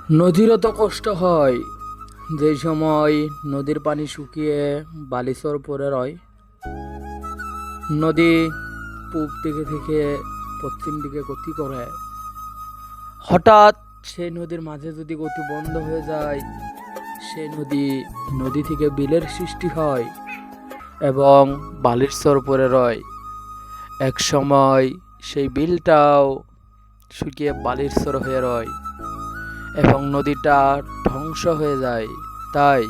নদীরও তো কষ্ট হয় যেই সময় নদীর পানি শুকিয়ে বালিচর পড়ে রয়। নদী পূব দিকে থেকে পশ্চিম দিকে গতি করে, হঠাৎ সেই নদীর মাঝে যদি গতি বন্ধ হয়ে যায়, সেই নদী নদী থেকে বিলের সৃষ্টি হয় এবং বালির চর পড়ে রয়। এক সময় সেই বিলটাও শুকিয়ে বালির চর হয়ে রয় এবং নদীটা ধ্বংস হয়ে যায়। তাই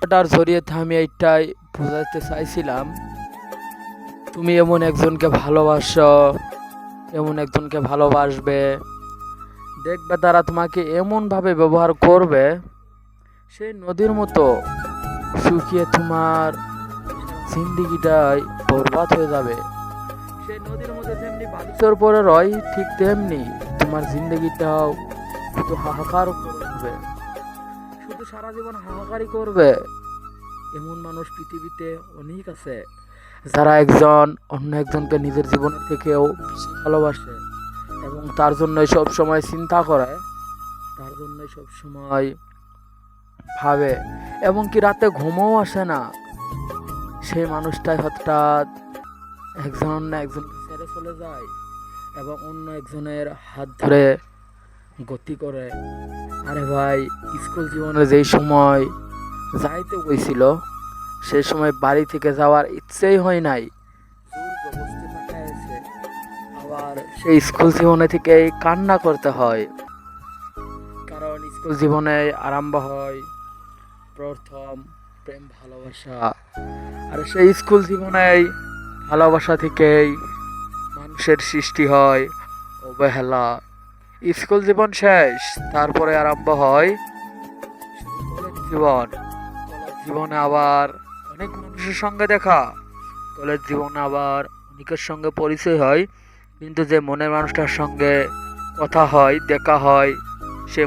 এটার জড়িয়েতে আমি এইটাই বোঝাতে চাইছিলাম, তুমি এমন একজনকে ভালোবাসো, এমন একজনকে ভালোবাসবে, দেখবে তারা তোমাকে এমনভাবে ব্যবহার করবে, সেই নদীর মতো শুকিয়ে তোমার জিন্দিগিটাই বরবাদ হয়ে যাবে। সেই নদীর মধ্যে যেমনি বালিচর পরে রয়, ঠিক তেমনি তোমার জিন্দিগিটাও শুধু হাহাকার করবে, শুধু সারা জীবন হাহাকারই করবে। এমন মানুষ পৃথিবীতে অনেক আছে যারা একজন অন্য একজনকে নিজের জীবনের থেকেও বেশি ভালোবাসে এবং তার জন্যই সব সময় চিন্তা করে, তার জন্যই সব সময় ভাবে, এবং কি রাতে ঘুমও আসে না। সেই মানুষটাই হঠাৎ একজন অন্য একজনকে ছেড়ে চলে যায় এবং অন্য একজনের হাত ধরে গতি করে। আরে ভাই, স্কুল জীবনে যেই সময় যাইতে হয়েছিল, সেই সময় বাড়ি থেকে যাওয়ার ইচ্ছেই হয় নাই, জোর জবরদস্তি পাঠাইছে। আবার সেই স্কুল জীবনে থেকেই কান্না করতে হয়, কারণ স্কুল জীবনে আরম্ভ হয় প্রথম প্রেম ভালোবাসা। আর সেই স্কুল জীবনেই ভালোবাসা থেকেই মানুষের সৃষ্টি হয় অবহেলা। স্কুল জীবন শেষ, তারপরে আরম্ভ হয় কলেজ জীবন। কলেজ জীবনে আবার অনেক মানুষের সঙ্গে দেখা, কলেজ জীবনে আবার অনেকের সঙ্গে পরিচয় হয়, কিন্তু যে মনের মানুষটার সঙ্গে কথা হয়, দেখা হয়, সে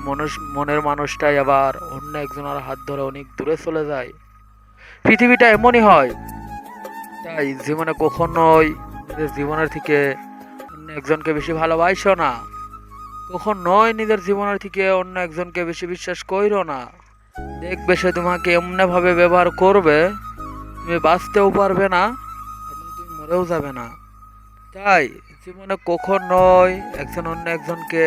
মনের মানুষটাই আবার অন্য একজনের হাত ধরে অনেক দূরে চলে যায়। পৃথিবীটা এমনই হয়। তাই জীবনে কখনোই নিজের জীবনের থেকে অন্য একজনকে বেশি ভালোবাসো না, কখনোই নিজের জীবনের থেকে অন্য একজনকে বেশি বিশ্বাস কইরো না। দেখবে সে তোমাকে এমনি ভাবে ব্যবহার করবে, তুমি বাঁচতেও পারবে না এবং তুমি মরেও যাবে না। তাই জীবনে কখনোই একজন অন্য একজনকে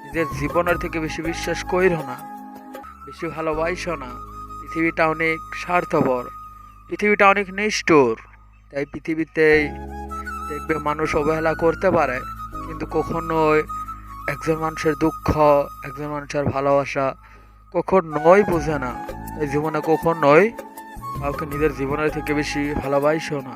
নিজের জীবনের থেকে বেশি বিশ্বাস কইরো না, বেশি ভালোবাসো না। পৃথিবীটা অনেক স্বার্থপর, পৃথিবীটা অনেক নিষ্ঠুর। তাই পৃথিবীতেই দেখবে মানুষ অবহেলা করতে পারে, কিন্তু কখনোই একজন মানুষের দুঃখ, একজন মানুষের ভালোবাসা কখনোই বোঝে না। তাই জীবনে কখনোই কাউকে নিজের জীবনের থেকে বেশি ভালোবাসো না।